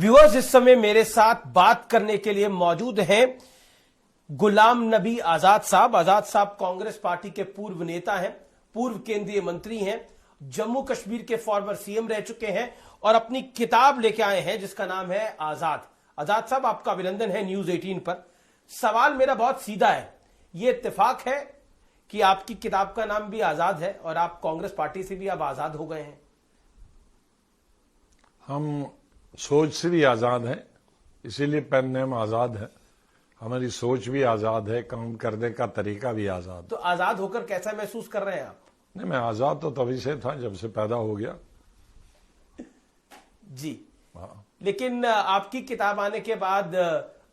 Viewers, इस समय मेरे साथ बात करने के लिए मौजूद हैं गुलाम नबी आजाद साहब। आजाद साहब कांग्रेस पार्टी के पूर्व नेता हैं, पूर्व केंद्रीय मंत्री हैं, जम्मू कश्मीर के फॉर्मर सीएम रह चुके हैं और अपनी किताब लेके आए हैं जिसका नाम है आजाद। आजाद साहब, आपका अभिनंदन है न्यूज 18 पर। सवाल मेरा बहुत सीधा है, ये इत्तेफाक है कि आपकी किताब का नाम भी आजाद है और आप कांग्रेस पार्टी से भी अब आजाद हो गए हैं? हम सोच से भी आजाद हैं, इसीलिए पेन नेम आजाद है। हमारी सोच भी आजाद है, काम करने का तरीका भी आजाद। तो आजाद होकर कैसा महसूस कर रहे हैं आप? नहीं, मैं आजाद तो तभी से था जब से पैदा हो गया जी। लेकिन आपकी किताब आने के बाद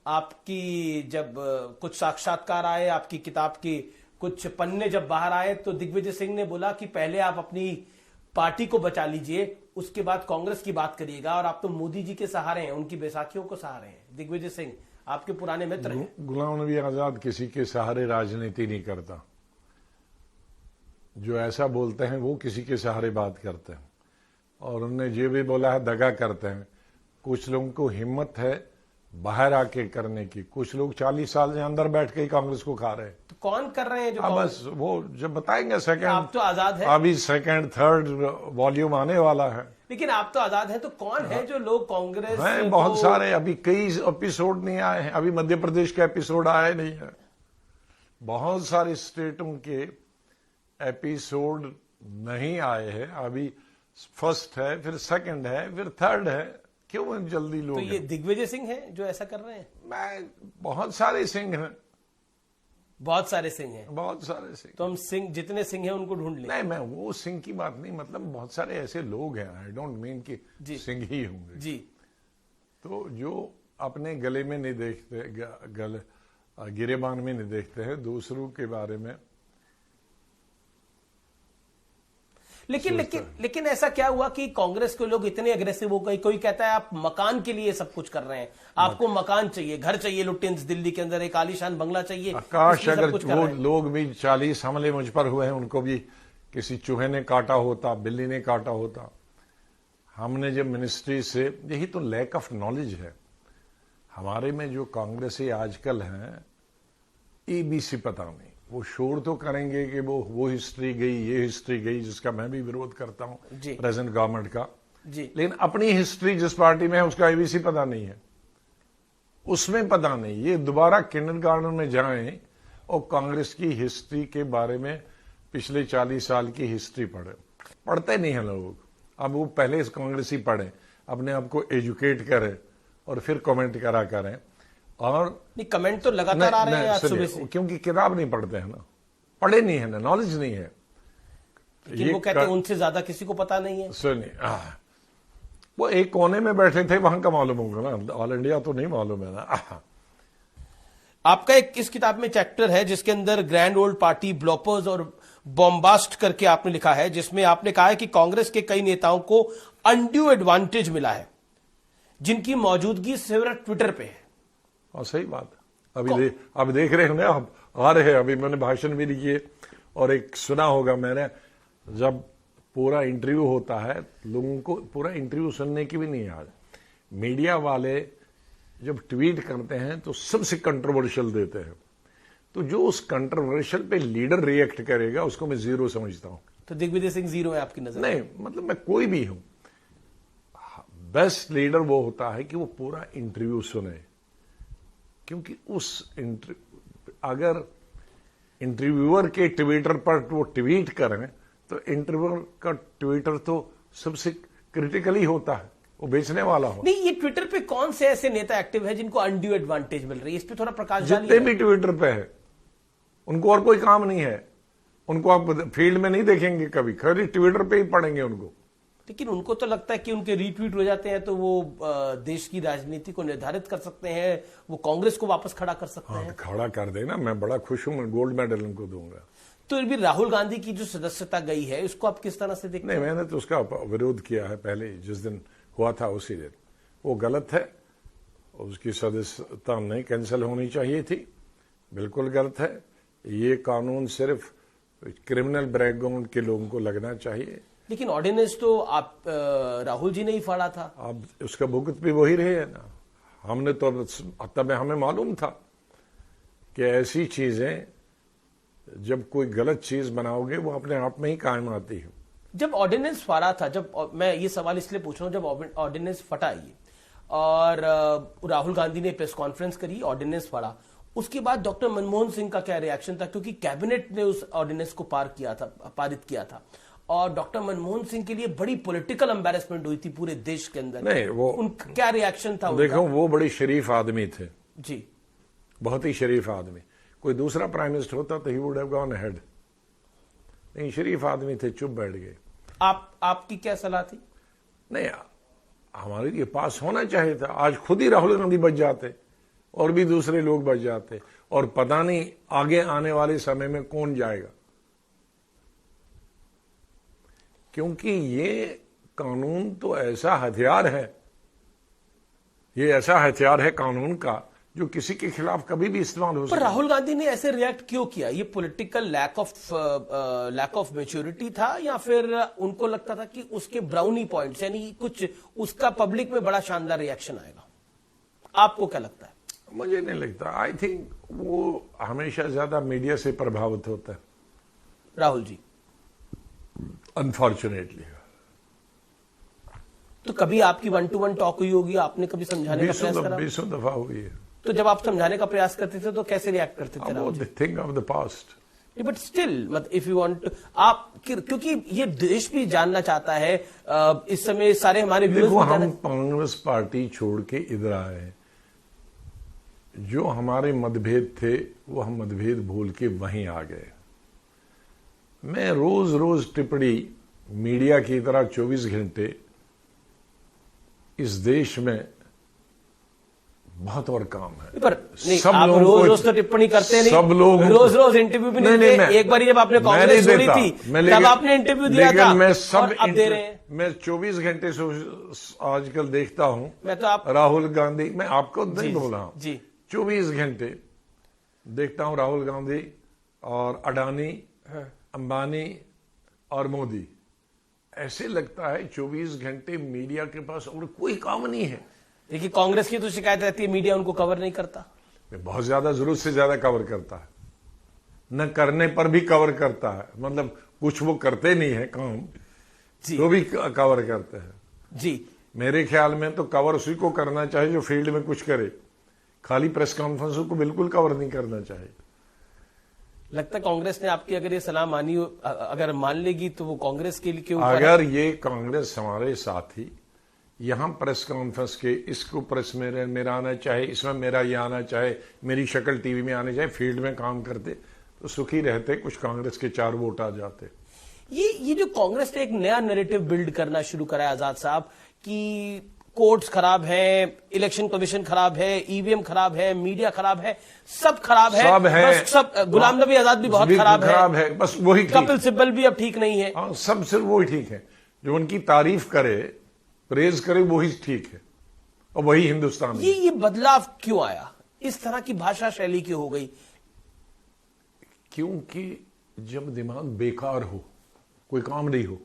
आपकी जब कुछ साक्षात्कार आए, आपकी किताब की कुछ पन्ने जब बाहर आए तो दिग्विजय सिंह ने बोला कि पहले आप अपनी पार्टी को बचा लीजिए, उसके बाद कांग्रेस की बात करिएगा। और आप तो मोदी जी के सहारे हैं, उनकी बैसाखियों को सहारे हैं। दिग्विजय सिंह आपके पुराने मित्र हैं। गुलाम नबी आजाद किसी के सहारे राजनीति नहीं करता। जो ऐसा बोलते हैं वो किसी के सहारे बात करते हैं, और उन्होंने जो भी बोला है दगा करते हैं। कुछ लोगों को हिम्मत है बाहर आके करने की, कुछ लोग 40 साल से अंदर बैठ के ही कांग्रेस को खा रहे हैं। तो कौन कर रहे हैं जो बस वो जब बताएंगे सेकंड। आप तो आजाद है, अभी सेकंड थर्ड वॉल्यूम आने वाला है। लेकिन आप तो आजाद है, तो कौन है जो लोग कांग्रेस हैं? बहुत सारे, अभी कई एपिसोड नहीं आए हैं। अभी मध्य प्रदेश का एपिसोड आया नहीं है। बहुत सारे स्टेटों के एपिसोड नहीं आए हैं। अभी फर्स्ट है, फिर सेकंड है, फिर थर्ड है। क्यों जल्दी लोग? तो ये दिग्विजय सिंह हैं जो ऐसा कर रहे हैं? मैं बहुत सारे सिंह हैं। बहुत सारे सिंह हैं, बहुत सारे सिंह। तो हम सिंह, जितने सिंह हैं उनको ढूंढ लें। नहीं, मैं वो सिंह की बात नहीं, मतलब बहुत सारे ऐसे लोग हैं। आई डोंट मीन कि सिंह ही होंगे जी। तो जो अपने गले में नहीं देखते, गिरेबान में नहीं देखते हैं, दूसरों के बारे में। लेकिन ऐसा क्या हुआ कि कांग्रेस के लोग इतने अग्रेसिव हो गए? कोई कहता है आप मकान के लिए सब कुछ कर रहे हैं, आपको मकान चाहिए, घर चाहिए, लुटेंस दिल्ली के अंदर एक आलीशान बंगला चाहिए। आकाश, अगर वो लोग भी 40 हमले मुझ पर हुए हैं, उनको भी किसी चूहे ने काटा होता, बिल्ली ने काटा होता। हमने जब मिनिस्ट्री से, यही तो लैक ऑफ नॉलेज है हमारे में। जो कांग्रेसी आजकल हैं, एबीसी पता नहीं। वो शोर तो करेंगे कि वो हिस्ट्री गई, ये हिस्ट्री गई, जिसका मैं भी विरोध करता हूं प्रेजेंट गवर्नमेंट का जी। लेकिन अपनी हिस्ट्री जिस पार्टी में है उसका एबीसी पता नहीं है, उसमें पता नहीं। ये दोबारा किंडरगार्टन में जाएं और कांग्रेस की हिस्ट्री के बारे में पिछले 40 साल की हिस्ट्री पढ़ते नहीं है लोग। अब वो पहले कांग्रेसी पढ़ें, अपने आप को एजुकेट करें और फिर कमेंट करा करें। और नहीं, कमेंट तो लगातार आ रहे हैं आज सुबह से। क्योंकि किताब नहीं पढ़ते हैं ना, पढ़े नहीं है ना, नॉलेज नहीं है। लेकिन वो कहते हैं उनसे ज्यादा किसी को पता नहीं है। सुनिए, वो एक कोने में बैठे थे, वहां का मालूम होगा ना, ऑल इंडिया तो नहीं मालूम है ना। आपका एक इस किताब में चैप्टर है जिसके अंदर ग्रैंड ओल्ड पार्टी ब्लॉपर्स और बॉम्बास्ट करके आपने लिखा है, जिसमें आपने कहा है कि कांग्रेस के कई नेताओं को अनड्यू एडवांटेज मिला है जिनकी मौजूदगी सिर्फ ट्विटर पे है। और सही बात। अभी देख रहे हैं ना, आप आ रहे हैं, अभी मैंने भाषण भी दिए और एक सुना होगा मैंने, जब पूरा इंटरव्यू होता है, लोगों को पूरा इंटरव्यू सुनने की भी नहीं याद। मीडिया वाले जब ट्वीट करते हैं तो सबसे कंट्रोवर्शियल देते हैं, तो जो उस कंट्रोवर्शियल पे लीडर रिएक्ट करेगा उसको मैं जीरो समझता हूं। तो दिग्विजय सिंह जीरो है आपकी नजर? नहीं, मतलब मैं कोई भी हूं। बेस्ट लीडर वो होता है कि वो पूरा इंटरव्यू सुने, क्योंकि अगर इंटरव्यूअर के ट्विटर पर वो ट्वीट करें तो इंटरव्यूअर का ट्विटर तो सबसे क्रिटिकली होता है, वो बेचने वाला हो। नहीं, ये ट्विटर पे कौन से ऐसे नेता एक्टिव है जिनको अनड्यू एडवांटेज मिल रही है? इस पे थोड़ा प्रकाश डालिए। जितने भी ट्विटर पे है उनको और कोई काम नहीं है, उनको आप फील्ड में नहीं देखेंगे कभी, खाली ट्विटर पे ही पढ़ेंगे उनको। लेकिन उनको तो लगता है कि उनके रीट्वीट हो जाते हैं तो वो देश की राजनीति को निर्धारित कर सकते हैं, वो कांग्रेस को वापस खड़ा कर सकते हैं। खड़ा कर देना, मैं बड़ा खुश हूं, मैं गोल्ड मेडल उनको दूंगा। तो भी राहुल गांधी की जो सदस्यता गई है उसको आप किस तरह से देखते हैं? नहीं, मैंने तो उसका विरोध किया है पहले, जिस दिन हुआ था उसी दिन। वो गलत है, उसकी सदस्यता नहीं कैंसिल होनी चाहिए थी, बिल्कुल गलत है। ये कानून सिर्फ क्रिमिनल बैकग्राउंड के लोगों को लगना चाहिए। लेकिन ऑर्डिनेंस तो आप राहुल जी ने ही फाड़ा था। अब उसका भुगत भी वही रहे है ना। हमने तो तब हमें मालूम था कि ऐसी चीजें जब कोई गलत चीज बनाओगे वो अपने आप में ही कायम आती है। जब ऑर्डिनेंस फाड़ा था, जब मैं ये सवाल इसलिए पूछ रहा हूं, जब ऑर्डिनेंस फटा ये और राहुल गांधी ने प्रेस कॉन्फ्रेंस करी, ऑर्डिनेंस फाड़ा, उसके बाद डॉक्टर मनमोहन सिंह का क्या रिएक्शन था? क्योंकि कैबिनेट ने उस ऑर्डिनेंस को पारित किया था और डॉक्टर मनमोहन सिंह के लिए बड़ी पॉलिटिकल एम्बैरेसमेंट हुई थी पूरे देश के अंदर। नहीं, वो उनका क्या रिएक्शन था? देखो, वो बड़ी शरीफ आदमी थे जी, बहुत ही शरीफ आदमी। कोई दूसरा प्राइम मिनिस्टर होता तो he would have gone ahead. नहीं, शरीफ आदमी थे, चुप बैठ गए। आपकी क्या सलाह थी? नहीं, हमारे लिए पास होना चाहिए था। आज खुद ही राहुल गांधी बच जाते और भी दूसरे लोग बच जाते, और पता नहीं आगे आने वाले समय में कौन जाएगा। क्योंकि ये कानून तो ऐसा हथियार है, ये ऐसा हथियार है कानून का जो किसी के खिलाफ कभी भी इस्तेमाल हो सकता है। पर राहुल गांधी ने ऐसे रिएक्ट क्यों किया? ये पॉलिटिकल लैक ऑफ मैच्योरिटी था, या फिर उनको लगता था कि उसके ब्राउनी पॉइंट्स, यानी कुछ उसका पब्लिक में बड़ा शानदार रिएक्शन आएगा? आपको क्या लगता है? मुझे नहीं लगता। आई थिंक वो हमेशा ज्यादा मीडिया से प्रभावित होता है, राहुल जी, अनफॉर्चुनेटली। तो कभी आपकी 1-to-1 टॉक हुई होगी, आपने कभी समझाने का प्रयास करा? 20 दफा हुई है। तो जब आप समझाने का प्रयास करते थे तो कैसे रिएक्ट करते थे Rahul ji? Think of the past. But still, मतलब इफ यू वांट, आप, क्योंकि ये देश भी जानना चाहता है इस समय, सारे हमारे देखो, हम कांग्रेस पार्टी छोड़ के इधर आए, जो हमारे मतभेद थे वो हम मतभेद भूल के वहीं आ गए। मैं रोज रोज टिप्पणी मीडिया की तरह 24 घंटे इस देश में बहुत और काम है। पर नहीं, सब आप रोज रोज तो टिप्पणी करते नहीं, सब लोग रोज रोज इंटरव्यू भी नहीं देते। एक बार जब आपने कांग्रेस छोड़ी थी तब आपने इंटरव्यू दिया था, मैं सब और अब दे रहे हैं। मैं 24 घंटे से आजकल देखता हूं। मैं तो आप राहुल गांधी, मैं आपको नहीं बोल रहा हूं जी, 24 घंटे देखता हूं राहुल गांधी और अडानी, अंबानी और मोदी। ऐसे लगता है 24 घंटे मीडिया के पास और कोई काम नहीं है। देखिए, कांग्रेस की तो शिकायत रहती है मीडिया उनको कवर नहीं करता। बहुत ज्यादा, जरूरत से ज्यादा कवर करता है, न करने पर भी कवर करता है। मतलब कुछ वो करते नहीं है काम जी, तो भी कवर करते हैं जी। मेरे ख्याल में तो कवर उसी को करना चाहिए जो फील्ड में कुछ करे। खाली प्रेस कॉन्फ्रेंसों को बिल्कुल कवर नहीं करना चाहिए। लगता है कांग्रेस ने आपकी अगर ये सलाह मानी, अगर मान लेगी तो वो कांग्रेस के लिए क्यों? अगर ये कांग्रेस हमारे साथी यहां प्रेस कॉन्फ्रेंस के, इसको प्रेस में मेरा आना चाहे, इसमें मेरा ये आना चाहे, मेरी शक्ल टीवी में आने चाहे, फील्ड में काम करते तो सुखी रहते, कुछ कांग्रेस के 4 वोट आ जाते। ये जो कांग्रेस ने एक नया नैरेटिव बिल्ड करना शुरू करा है आजाद साहब, कि कोर्ट्स खराब है, इलेक्शन कमीशन खराब है, ईवीएम खराब है, मीडिया खराब है, सब खराब है, सब है, बस सब, गुलाम नबी आजाद भी बहुत खराब है, बस वही, कपिल सिब्बल भी अब ठीक नहीं है। सब सिर्फ वही ठीक है। जो उनकी तारीफ करे, प्रेज करे, वही ठीक है, और वही हिंदुस्तान। ये बदलाव क्यों आया? इस तरह की भाषा शैली क्यों हो गई? क्योंकि जब दिमाग बेकार हो, कोई काम नहीं हो।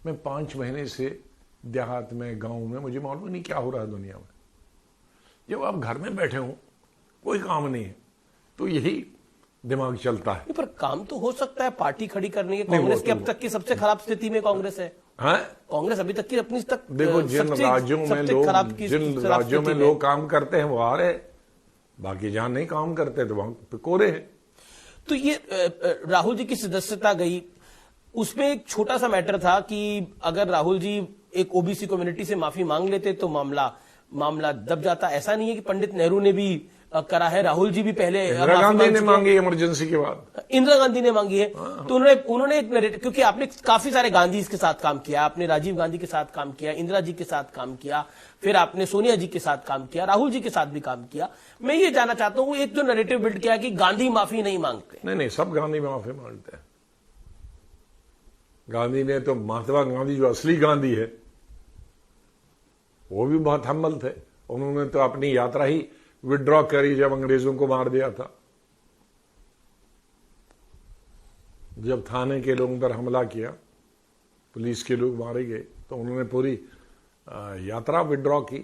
मैं 5 महीने से देहात में, गांव में, मुझे मालूम नहीं क्या हो रहा है दुनिया में। जब आप घर में बैठे हो, कोई काम नहीं है, तो यही दिमाग चलता है। पर काम तो हो सकता है, पार्टी खड़ी करनी है। कांग्रेस की अब तक की सबसे खराब स्थिति में कांग्रेस है। कांग्रेस अभी तक की अपनी देखो, जिन राज्यों में लोग काम करते हैं वो आ रहे, बाकी जहां नहीं काम करते तो वहां कोरे हैं। तो ये राहुल जी की सदस्यता गई, उसमें एक छोटा सा मैटर था कि अगर राहुल जी एक ओबीसी कम्युनिटी से माफी मांग लेते तो मामला दब जाता। ऐसा नहीं है कि पंडित नेहरू ने भी करा है, राहुल जी भी पहले, इंदिरा गांधी ने मांगी इमरजेंसी के बाद, इंदिरा गांधी ने मांगी है। तो उन्होंने एक नैरेटिव, क्योंकि आपने काफी सारे गांधी के साथ काम किया, आपने राजीव गांधी के साथ काम किया, इंदिरा जी के साथ काम किया, फिर आपने सोनिया जी के साथ काम किया, राहुल जी के साथ भी काम किया। मैं ये जानना चाहता हूं, एक जो नैरेटिव बिल्ड किया कि गांधी माफी नहीं मांगते। नहीं, सब गांधी माफी मांगते हैं। गांधी ने तो, महात्मा गांधी जो असली गांधी है, वो भी बहुत हम्बल थे। उन्होंने तो अपनी यात्रा ही विड्रॉ करी जब अंग्रेजों को मार दिया था। जब थाने के लोगों पर हमला किया पुलिस के लोग मारे गए, तो उन्होंने पूरी यात्रा विड्रॉ की।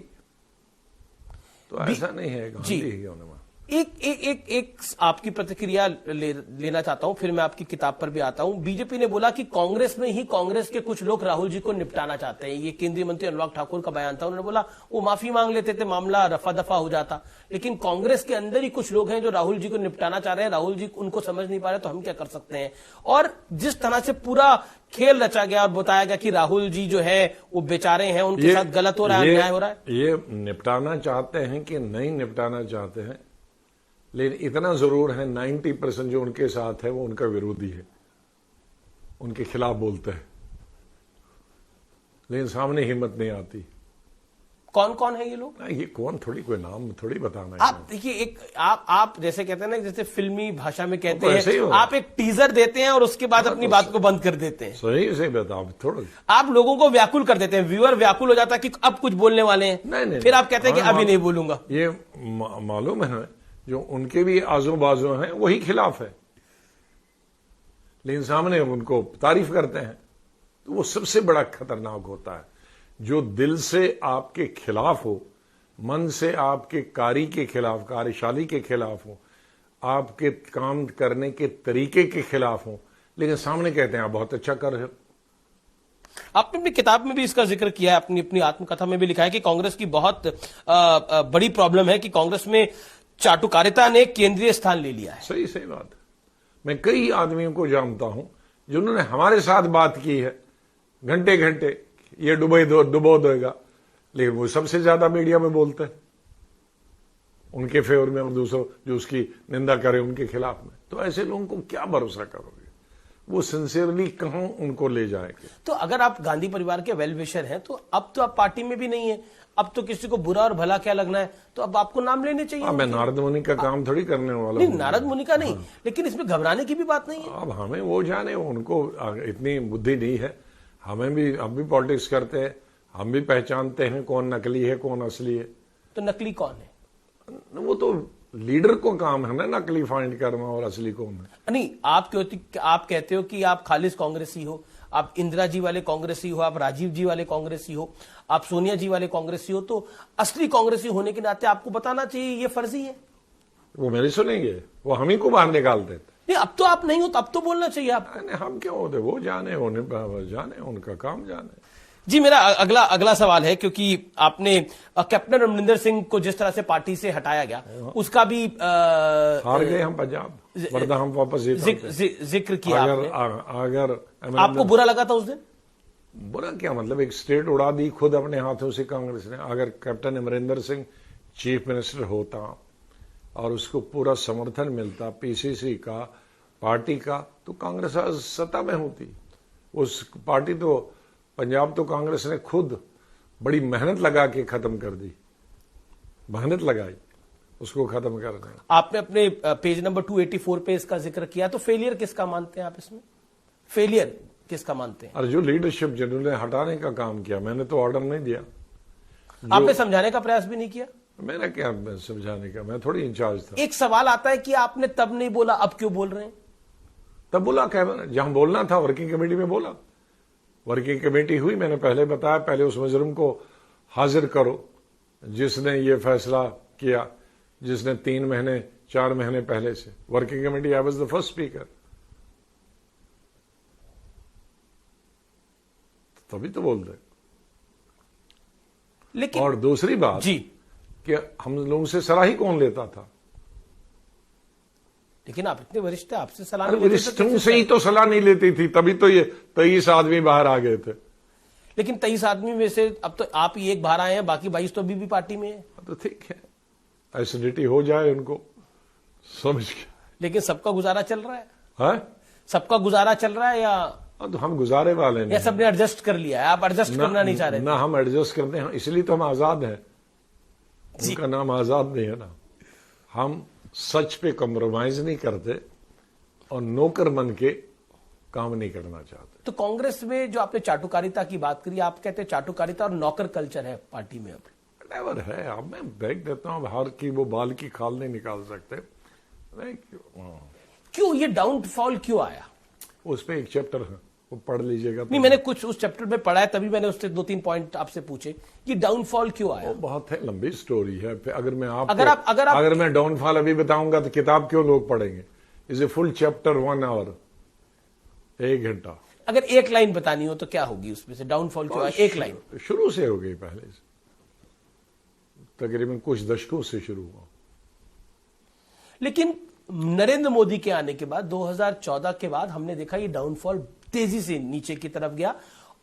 तो ऐसा नहीं है, गांधी ही होने में। एक आपकी प्रतिक्रिया लेना चाहता हूं, फिर मैं आपकी किताब पर भी आता हूं। बीजेपी ने बोला कि कांग्रेस में ही कांग्रेस के कुछ लोग राहुल जी को निपटाना चाहते हैं। ये केंद्रीय मंत्री अनुराग ठाकुर का बयान था। उन्होंने बोला वो माफी मांग लेते थे, मामला रफा दफा हो जाता। लेकिन कांग्रेस के अंदर ही कुछ लोग हैं जो राहुल जी को निपटाना चाह रहे हैं, राहुल जी उनको समझ नहीं पा रहे, तो हम क्या कर सकते हैं। और जिस तरह से पूरा खेल रचा गया और बताया गया कि राहुल जी जो है वो बेचारे हैं, उनके साथ गलत हो रहा है, अन्याय हो रहा है। ये निपटाना चाहते हैं कि नहीं निपटाना चाहते हैं, लेकिन इतना जरूर है 90% जो उनके साथ है वो उनका विरोधी है, उनके खिलाफ बोलते हैं, लेकिन सामने हिम्मत नहीं आती। कौन कौन है ये लोग? ये कौन थोड़ी, कोई नाम थोड़ी बताना है। आप देखिए, एक आप जैसे कहते हैं ना, जैसे फिल्मी भाषा में कहते हैं, आप एक टीजर देते हैं और उसके बाद अपनी बात को बंद कर देते हैं। सही से बताओ, थोड़ा आप लोगों को व्याकुल कर देते हैं, व्यूअर व्याकुल हो जाता है कि अब कुछ बोलने वाले हैं। नहीं, फिर आप कहते हैं कि अभी नहीं बोलूंगा। ये मालूम है जो उनके भी आजू बाजू हैं वही खिलाफ है, लेकिन सामने उनको तारीफ करते हैं। तो वो सबसे बड़ा खतरनाक होता है। जो दिल से आपके खिलाफ हो, मन से आपके कार्य के खिलाफ, कार्यशाली के खिलाफ हो, आपके काम करने के तरीके के खिलाफ हो, लेकिन सामने कहते हैं आप बहुत अच्छा कर रहे हो। आपने अपनी किताब में भी इसका जिक्र किया है, अपनी आत्मकथा में भी लिखा है कि कांग्रेस की बहुत बड़ी प्रॉब्लम है कि कांग्रेस में चाटुकारिता ने केंद्रीय स्थान ले लिया है। सही बात है। मैं कई आदमियों को जानता हूं जिन्होंने हमारे साथ बात की है, घंटे घंटे ये डुबो देगा, लेकिन वो सबसे ज्यादा मीडिया में बोलते हैं उनके फेवर में, और दूसरों जो उसकी निंदा करे उनके खिलाफ में। तो ऐसे लोगों को क्या भरोसा करोगे? वो सिंसियरली कहां उनको ले जाएंगे? तो अगर आप गांधी परिवार के वेल विशर हैं, तो अब तो आप पार्टी में भी नहीं है, अब तो किसी को बुरा और भला क्या लगना है, तो अब आपको नाम लेने चाहिए। मैं नारद मुनि का काम थोड़ी करने वाला नहीं, नारद मुनि का नहीं, लेकिन इसमें घबराने की भी बात नहीं है। अब हमें वो जाने, उनको इतनी बुद्धि नहीं है। हम भी पॉलिटिक्स करते हैं, हम भी पहचानते हैं कौन नकली है कौन असली है। तो नकली कौन है? वो तो लीडर को काम है ना नकली फाइंड करना और असली कौन है। नहीं, आप कहते हो कि आप खालिस कांग्रेसी हो, आप इंदिरा जी वाले कांग्रेसी हो, आप राजीव जी वाले कांग्रेसी हो, आप सोनिया जी वाले कांग्रेसी हो, तो असली कांग्रेसी होने के नाते आपको बताना चाहिए ये फर्जी है। वो मेरे सुनेंगे, वो हम ही को बाहर निकाल देते। नहीं, अब तो आप नहीं हो, तो अब तो बोलना चाहिए आपको। हम क्यों होते? वो जाने, उनका काम जाने। जी, मेरा अगला सवाल है, क्योंकि आपने कैप्टन अमरिंदर सिंह को जिस तरह से पार्टी से हटाया गया, उसका भी हार गए हम पंजाब, वरना हम वापस जिक्र किया। अगर आपको बुरा लगा था उस दिन? बुरा क्या, मतलब एक स्टेट उड़ा दी खुद अपने हाथों से कांग्रेस ने। अगर captain Amarinder Singh chief minister होता और उसको पूरा समर्थन मिलता पीसीसी का, पार्टी का, तो कांग्रेस आज सत्ता में होती। उस पार्टी तो पंजाब तो कांग्रेस ने खुद बड़ी मेहनत लगा के खत्म कर दी, मेहनत लगाई उसको खत्म करने। आपने अपने पेज नंबर 284 पे इसका जिक्र किया, तो फेलियर किसका मानते हैं आप इसमें? फेलियर किसका मानते हैं? और जो लीडरशिप जिन्होंने हटाने का काम किया, मैंने तो ऑर्डर नहीं दिया। आपने समझाने का प्रयास भी नहीं किया? मैंने क्या समझाने का, मैं थोड़ी इंचार्ज था। एक सवाल आता है कि आपने तब नहीं बोला, अब क्यों बोल रहे हैं? तब बोला क्या, जहां बोलना था वर्किंग कमेटी में बोला। वर्किंग कमेटी हुई, मैंने पहले बताया, पहले उस मुजरिम को हाजिर करो जिसने ये फैसला किया, जिसने 3 महीने 4 महीने पहले से। Working committee, I was the first speaker. तभी तो बोल दे। लेकिन और दूसरी बात जी, कि हम लोगों से सलाह ही कौन लेता था? लेकिन आप इतने वरिष्ठ थे, आपसे सलाह वरिष्ठों से ही तो सलाह नहीं लेती थी, तभी तो ये 23 आदमी बाहर आ गए थे। लेकिन 23 आदमी में से अब तो आप ही एक बाहर आए हैं, बाकी 22 तो अभी भी पार्टी में है। तो ठीक है, एसिडिटी हो जाए उनको समझ के। लेकिन सबका गुजारा चल रहा है? सबका गुजारा चल रहा है या तो हम गुजारे वाले नहीं? या सबने एडजस्ट कर लिया है? आप एडजस्ट करना नहीं चाह रहे? ना, हम एडजस्ट करते हैं, इसलिए तो हम आजाद हैं। उनका नाम आजाद नहीं है ना। हम सच पे कॉम्प्रोमाइज नहीं करते और नौकर बन के काम नहीं करना चाहते। तो कांग्रेस में जो आपने चाटुकारिता की बात करी, आप कहते हैं चाटुकारिता और नौकर कल्चर है पार्टी में। अब नेवर है। अब मैं बैग देता हूं, हार की वो बाल की खाल नहीं निकाल सकते। क्यों ये डाउनफॉल क्यों आया? उस पर एक चैप्टर है, वो पढ़ लीजिएगा। नहीं, मैंने कुछ उस चैप्टर में पढ़ा है, तभी मैंने उससे 2-3 पॉइंट आपसे पूछे कि डाउनफॉल क्यों आया। वो बहुत है, लंबी स्टोरी है। अगर मैं अगर मैं डाउनफॉल अभी बताऊंगा तो किताब क्यों लोग पढ़ेंगे। Is a full chapter 1 hour, 1 घंटा। अगर एक लाइन बतानी हो तो क्या होगी उसमें से, डाउनफॉल क्यों आया, एक लाइन? शुरू से हो गई, पहले से तकरीबन कुछ दशकों से शुरू हुआ। लेकिन नरेंद्र मोदी के आने के बाद 2014 के बाद हमने देखा ये डाउनफॉल तेजी से नीचे की तरफ गया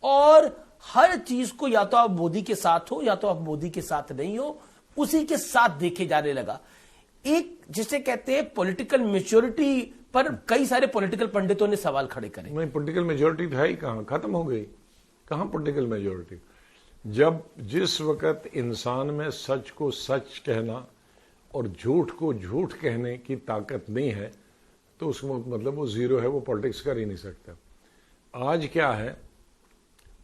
और हर चीज को या तो आप मोदी के साथ हो या तो आप मोदी के साथ नहीं हो, उसी के साथ देखे जाने लगा। एक जिसे कहते हैं पॉलिटिकल मैच्योरिटी पर कई सारे पॉलिटिकल पंडितों ने सवाल खड़े करे। नहीं, पॉलिटिकल मेजोरिटी था ही कहां, खत्म हो गई। कहां पॉलिटिकल मेजोरिटी? जब जिस वक्त इंसान में सच को सच कहना और झूठ को झूठ कहने की ताकत नहीं है तो उसको मतलब वो जीरो है, वो पॉलिटिक्स कर ही नहीं सकता। आज क्या है,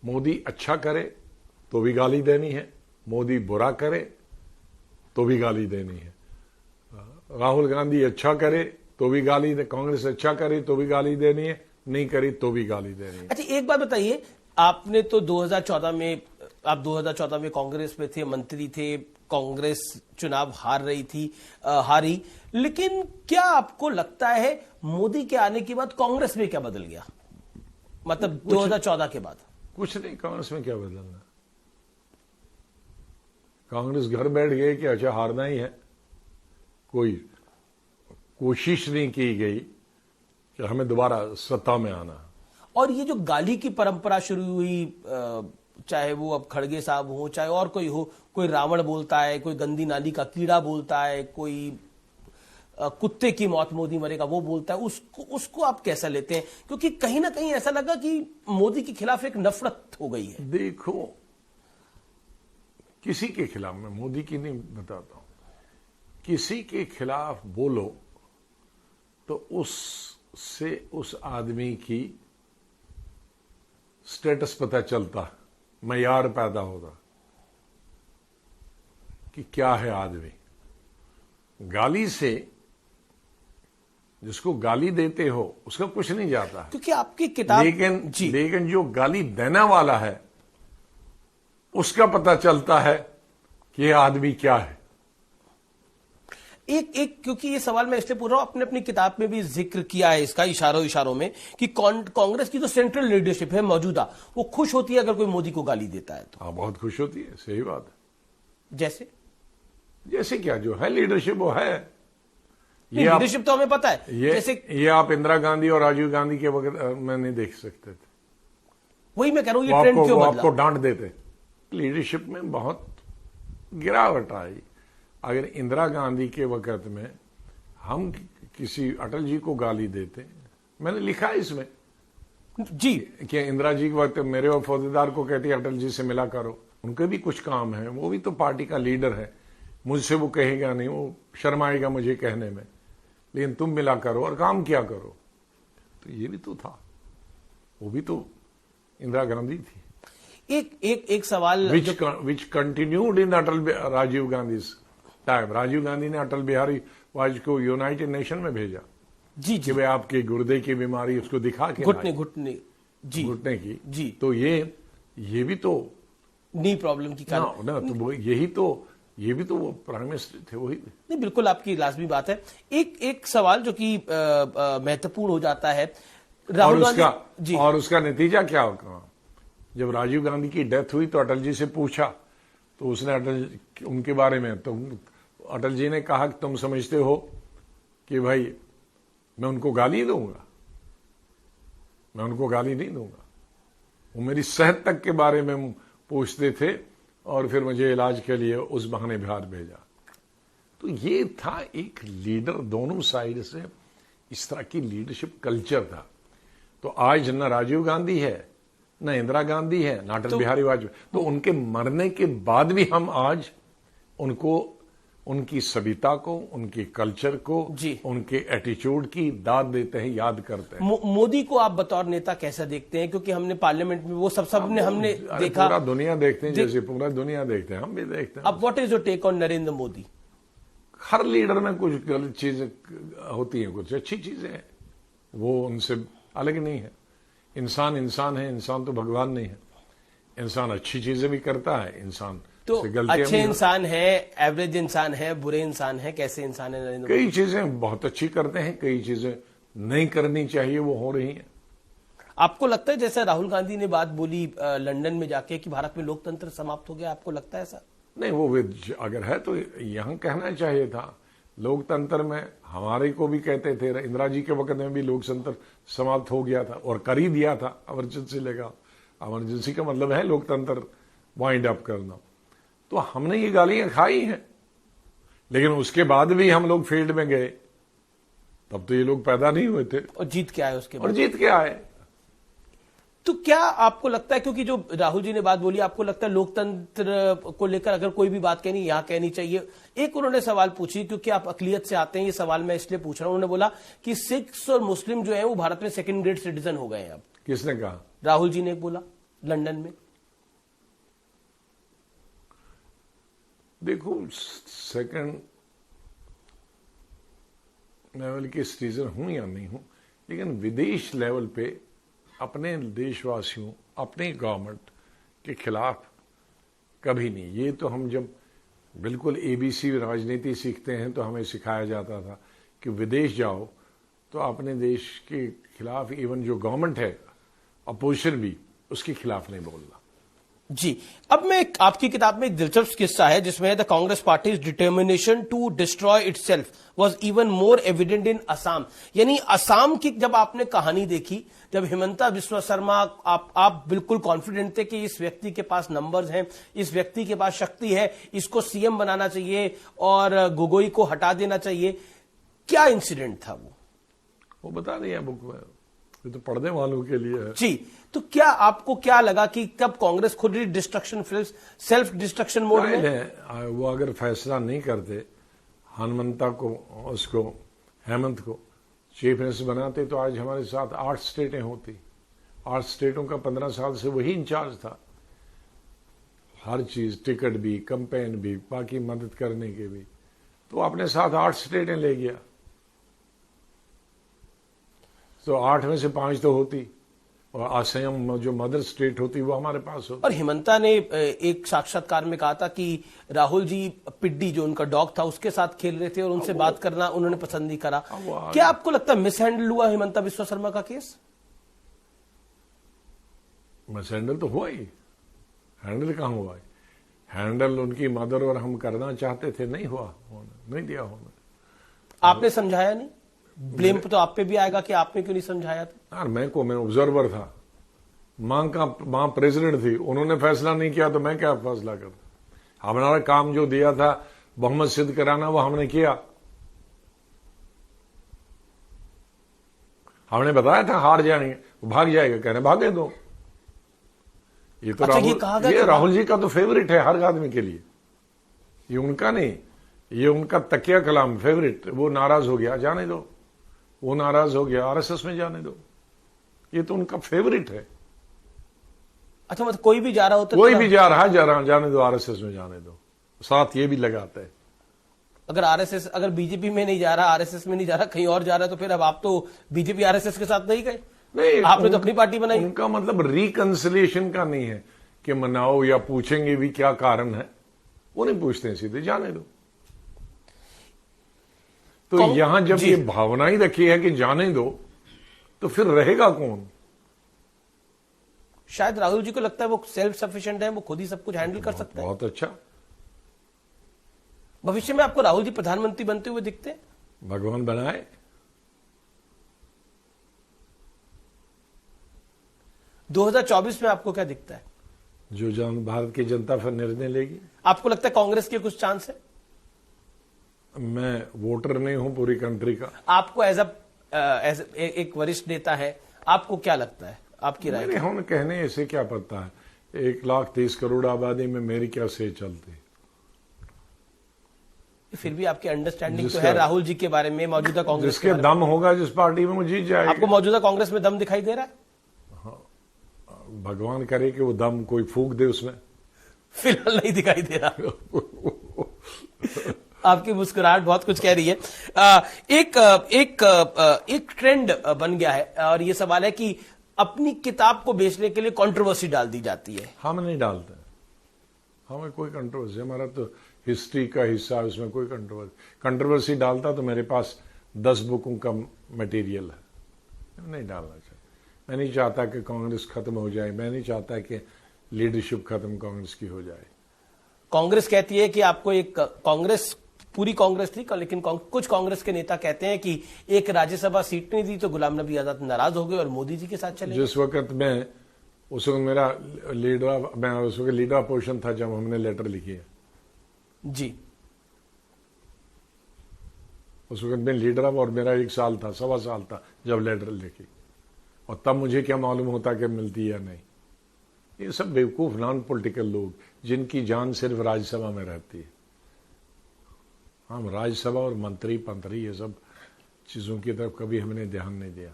मोदी अच्छा करे तो भी गाली देनी है, मोदी बुरा करे तो भी गाली देनी है। राहुल गांधी अच्छा करे तो भी गाली दे, कांग्रेस अच्छा करे तो भी गाली देनी है, नहीं करी तो भी गाली देनी है। अच्छा, एक बात बताइए, आपने तो 2014 में, आप 2014 में कांग्रेस में थे, मंत्री थे, कांग्रेस चुनाव हारी, लेकिन क्या आपको लगता है मोदी के आने के बाद कांग्रेस में क्या बदल गया? मतलब 2014 के बाद कुछ नहीं, कांग्रेस में क्या बदलना। कांग्रेस घर बैठ गई कि अच्छा हारना ही है, कोई कोशिश नहीं की गई कि हमें दोबारा सत्ता में आना। और ये जो गाली की परंपरा शुरू हुई, चाहे वो अब खड़गे साहब हो चाहे और कोई हो, कोई रावण बोलता है, कोई गंदी नाली का कीड़ा बोलता है, कोई कुत्ते की मौत मोदी मरेगा वो बोलता है, उसको आप कैसा लेते हैं? क्योंकि कहीं ना कहीं ऐसा लगा कि मोदी के खिलाफ एक नफरत हो गई है। देखो, किसी के खिलाफ, मैं मोदी की नहीं बताता हूं, किसी के खिलाफ बोलो तो उससे उस आदमी की स्टेटस पता चलता, मयार पैदा होता कि क्या है आदमी। गाली से, जिसको गाली देते हो उसका कुछ नहीं जाता, क्योंकि आपकी किताब, लेकिन जो गाली देने वाला है उसका पता चलता है कि यह आदमी क्या है। क्योंकि ये सवाल मैं इसलिए पूछ रहा हूं, आपने अपनी किताब में भी जिक्र किया है इसका इशारों में कि कांग्रेस की जो सेंट्रल लीडरशिप है मौजूदा, वो खुश होती है अगर कोई मोदी को गाली देता है तो। हाँ, बहुत खुश होती है, सही बात है। जैसे क्या जो है लीडरशिप वो है। ये लीडरशिप तो हमें पता है। ये आप इंदिरा गांधी और राजीव गांधी के वक्त में नहीं देख सकते थे। वही मैं कह रहा हूं, ये ट्रेंड क्यों बदला? आपको डांट देते। लीडरशिप में बहुत गिरावट आई। अगर इंदिरा गांधी के वक्त में हम किसी अटल जी को गाली देते, मैंने लिखा है इसमें जी कि इंदिरा जी के वक्त मेरे और फौजदार को कहती अटल जी से मिला करो, उनके भी कुछ काम है, वो भी तो पार्टी का लीडर है, मुझसे वो कहेगा नहीं, वो शर्माएगा मुझे कहने में, लेकिन तुम मिला करो और काम किया करो। तो ये भी तो था, वो भी तो इंदिरा गांधी थी। एक सवाल which continued in Atal Rajiv Gandhi time. Rajiv Gandhi ने अटल बिहारी वाजपेयी को यूनाइटेड नेशन में भेजा जी कि भाई आपके गुर्दे की बीमारी उसको दिखा के घुटने की जी, तो ये भी तो नी प्रॉब्लम की कारण ना, तो ये भी तो वो प्राइम मिनिस्टर थे, वही नहीं। बिल्कुल आपकी लाजमी बात है। एक सवाल जो कि महत्वपूर्ण हो जाता है, राहुल गांधी और उसका नतीजा क्या होगा? जब राजीव गांधी की डेथ हुई तो अटल जी से पूछा तो उसने उनके बारे में, तो अटल जी ने कहा कि तुम समझते हो कि भाई मैं उनको गाली दूंगा? मैं उनको गाली नहीं दूंगा। वो मेरी सेहत तक के बारे में पूछते थे और फिर मुझे इलाज के लिए उस बहाने बिहार भेजा। तो ये था एक लीडर, दोनों साइड से इस तरह की लीडरशिप कल्चर था। तो आज न राजीव गांधी है, न इंदिरा गांधी है, न अटल बिहारी वाजपेयी। तो उनके मरने के बाद भी हम आज उनको, उनकी सभ्यता को, उनकी कल्चर को, उनके एटीट्यूड की दाद देते हैं, याद करते हैं। मोदी को आप बतौर नेता कैसा देखते हैं? क्योंकि हमने पार्लियामेंट में वो सबने हमने देखा, पूरा दुनिया देखते हैं, जैसे पूरा दुनिया देखते हैं, हम भी देखते हैं। अब what is your take on Narendra Modi? हर लीडर में कुछ गलत चीजें होती हैं, कुछ अच्छी चीजें हैं, वो उनसे अलग नहीं है। इंसान इंसान है, इंसान तो भगवान नहीं है। इंसान अच्छी चीजें भी करता है, इंसान तो से गलतियां अच्छे भी इंसान है, एवरेज इंसान है, बुरे इंसान है, कैसे इंसान है नरेंद्र मोदी? कई चीजें बहुत अच्छी करते हैं, कई चीजें नहीं करनी चाहिए वो हो रही हैं। आपको लगता है जैसे राहुल गांधी ने बात बोली लंदन में जाके कि भारत में लोकतंत्र समाप्त हो गया, आपको लगता है ऐसा? नहीं, वो अगर है तो यहाँ कहना चाहिए था। लोकतंत्र में हमारे को भी कहते थे, इंदिरा जी के वक्त में भी लोकतंत्र समाप्त हो गया था और कर ही दिया था। इमरजेंसी लगा, इमरजेंसी का मतलब है लोकतंत्र वाइंड अप करना। तो हमने ये गालियां खाई हैं, लेकिन उसके बाद भी हम लोग फील्ड में गए, तब तो ये लोग पैदा नहीं हुए थे। और जीत के आए उसके बाद। और जीत के आए। तो क्या आपको लगता है, क्योंकि जो राहुल जी ने बात बोली, आपको लगता है लोकतंत्र को लेकर अगर कोई भी बात कहनी यहां कहनी चाहिए? एक उन्होंने सवाल पूछी, क्योंकि आप अकलियत से आते हैं, ये सवाल मैं इसलिए पूछ रहा हूं। उन्होंने बोला कि सिख्स और मुस्लिम जो है वो भारत में सेकंड ग्रेड सिटीजन हो गए हैं अब। किसने कहा? राहुल जी ने बोला लंदन में। देखो, सेकंड लेवल के सिटीजन हूं या नहीं हूं, लेकिन विदेश लेवल पे अपने देशवासियों, अपने गवर्नमेंट के खिलाफ कभी नहीं। ये तो हम जब बिल्कुल एबीसी राजनीति सीखते हैं तो हमें सिखाया जाता था कि विदेश जाओ तो अपने देश के खिलाफ, इवन जो गवर्नमेंट है अपोजिशन भी, उसके खिलाफ नहीं बोलना। जी, अब मैं आपकी किताब में एक दिलचस्प किस्सा है जिसमें the Congress party's determination to destroy itself was even more evident in Assam. यानी असम की जब आपने कहानी देखी, जब हिमंता बिस्वा शर्मा, आप बिल्कुल कॉन्फिडेंट थे कि इस व्यक्ति के पास नंबर्स हैं, इस व्यक्ति के पास शक्ति है, इसको सीएम बनाना चाहिए और गोगोई को हटा देना चाहिए। क्या इंसिडेंट था वो बता दिया बुक में, ये तो पढ़ने वालों के लिए है। जी, तो क्या आपको क्या लगा कि कब कांग्रेस खुद ही डिस्ट्रक्शन फिल्म, सेल्फ डिस्ट्रक्शन मोड में है? वो अगर फैसला नहीं करते, हनुमंता को, उसको, हेमंत को चीफ मिनिस्टर बनाते, तो आज हमारे साथ 8 स्टेटें होती। 8 स्टेटों का 15 साल से वही इंचार्ज था। हर चीज, टिकट भी, कैंपेन भी, बाकी मदद करने के भी, तो अपने साथ 8 स्टेटें ले गया। तो 8 में से 5 तो होती, और असम जो मदर स्टेट होती वो हमारे पास होती। और हिमंता ने एक साक्षात्कार में कहा था कि राहुल जी पिड्डी जो उनका डॉग था उसके साथ खेल रहे थे और उनसे बात करना उन्होंने पसंद नहीं करा। क्या आपको लगता है मिस हैंडल हुआ हिमंता बिस्वा शर्मा का केस? मिस हैंडल तो हुआ ही, हैंडल कहां हुआ है? हैंडल उनकी मदर और हम करना चाहते थे, नहीं हुआ, नहीं दिया होने। आपने समझाया नहीं? ब्लेम तो आप पे भी आएगा कि आपने क्यों नहीं समझाया था? यार मैं ऑब्जर्वर था, मां प्रेसिडेंट थी, उन्होंने फैसला नहीं किया तो मैं क्या फैसला करता? हमारा काम जो दिया था बहुमत सिद्ध कराना, वो हमने किया। हमने बताया था हार जाएंगे, भाग जाएगा, कहने भागे दो। ये तो अच्छा, ये राहुल जी का तो फेवरेट है हर आदमी के लिए, ये उनका नहीं, ये उनका तकिया कलाम फेवरेट। वो नाराज हो गया, जाने दो, वो नाराज हो गया, आरएसएस में जाने दो, ये तो उनका फेवरेट है। अच्छा, मतलब कोई भी जा रहा होता, कोई भी जा रहा है, जाने दो, आरएसएस में जाने दो। साथ ये भी लगाता है, अगर आरएसएस, अगर बीजेपी में नहीं जा रहा, आरएसएस में नहीं जा रहा, कहीं और जा रहा है, तो फिर अब आप तो बीजेपी आरएसएस के साथ नहीं गए? नहीं, आपने तो अपनी पार्टी बनाई। उनका मतलब रिकंसिलिएशन का नहीं है कि मनाओ या पूछेंगे भी क्या कारण है, वो नहीं पूछते हैं, सीधे जाने दो। तो यहां जब ये भावना ही रखी है कि जाने दो, तो फिर रहेगा कौन? शायद राहुल जी को लगता है वो सेल्फ सफिशिएंट है, वो खुद ही सब कुछ हैंडल कर सकते हैं। बहुत अच्छा। भविष्य में आपको राहुल जी प्रधानमंत्री बनते हुए दिखते हैं? भगवान बनाए। 2024 में आपको क्या दिखता है? जो भारत की जनता फिर निर्णय लेगी। आपको लगता है कांग्रेस के कुछ चांस है? मैं वोटर नहीं हूं पूरी कंट्री का। आपको एज एक वरिष्ठ नेता है, आपको क्या लगता है, आपकी राय? मेरे हम कहने ऐसे क्या पड़ता है, 1,30 करोड़ आबादी में मेरी क्या से चलती? फिर भी आपकी अंडरस्टैंडिंग तो है राहुल जी के बारे में, मौजूदा कांग्रेस जिसके दम होगा, जिस पार्टी में वो जीत जाएगा। आपको मौजूदा कांग्रेस में दम दिखाई दे रहा है? हाँ, भगवान करे कि वो दम कोई फूंक दे उसमें। फिलहाल नहीं दिखाई दे रहा। आपकी मुस्कुराहट बहुत कुछ कह रही है। एक ट्रेंड बन गया है और ये सवाल है कि अपनी किताब को बेचने के लिए कंट्रोवर्सी डाल दी जाती है। हम नहीं डालते, हमें कोई कंट्रोवर्सी, हमारा तो हिस्ट्री का हिस्सा है, उसमें कोई कंट्रोवर्सी डालता तो मेरे पास 10 बुकों का मटेरियल है। नहीं डालना चाहिए। मैं नहीं चाहता कि कांग्रेस खत्म हो जाए, मैं नहीं चाहता कि लीडरशिप खत्म कांग्रेस की हो जाए। कांग्रेस कहती है कि आपको एक कांग्रेस, पूरी कांग्रेस थी लेकिन कुछ कांग्रेस के नेता कहते हैं कि एक राज्यसभा सीट नहीं दी तो गुलाम नबी आजाद नाराज हो गए और मोदी जी के साथ चले। जिस वक्त मैं, उस वक्त मेरा मैं उस वक्त लीडर अपोजिशन था जब हमने लेटर लिखी है जी। उस वक्त मैं लीडर और मेरा 1 साल था, 1.25 साल था जब लेटर लिखी, और तब मुझे क्या मालूम होता कि मिलती या नहीं। ये सब बेवकूफ नॉन पॉलिटिकल लोग जिनकी जान सिर्फ राज्यसभा में रहती है। हम राज्यसभा और मंत्री पंत्री ये सब चीजों की तरफ कभी हमने ध्यान नहीं दिया।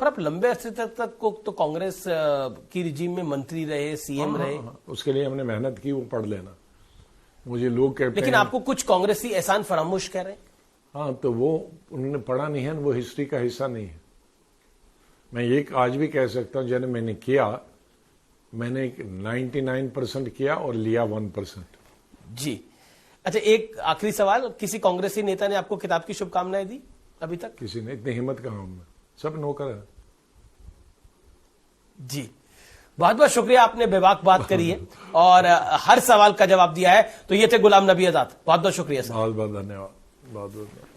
पर आप लंबे अरसे तक को तो कांग्रेस की रिजीम में मंत्री रहे, सीएम रहे। उसके लिए हमने मेहनत की, वो पढ़ लेना। मुझे लोग कहते हैं, लेकिन आपको कुछ कांग्रेसी एहसान फरामोश कह रहे हैं। हाँ, तो वो उन्होंने पढ़ा नहीं है, वो हिस्ट्री का हिस्सा नहीं है। मैं एक आज भी कह सकता हूं, जैसे मैंने किया, मैंने 99% किया और लिया 1%। जी। अच्छा, एक आखिरी सवाल, किसी कांग्रेसी नेता ने आपको किताब की शुभकामनाएं दी अभी तक? किसी ने, इतनी हिम्मत कहां उनमें, सब नौकर है। जी, बहुत बहुत शुक्रिया, आपने बेबाक बात करी है और हर सवाल का जवाब दिया है। तो ये थे गुलाम नबी आजाद, बहुत बहुत शुक्रिया सर। बहुत बहुत धन्यवाद, बहुत बहुत।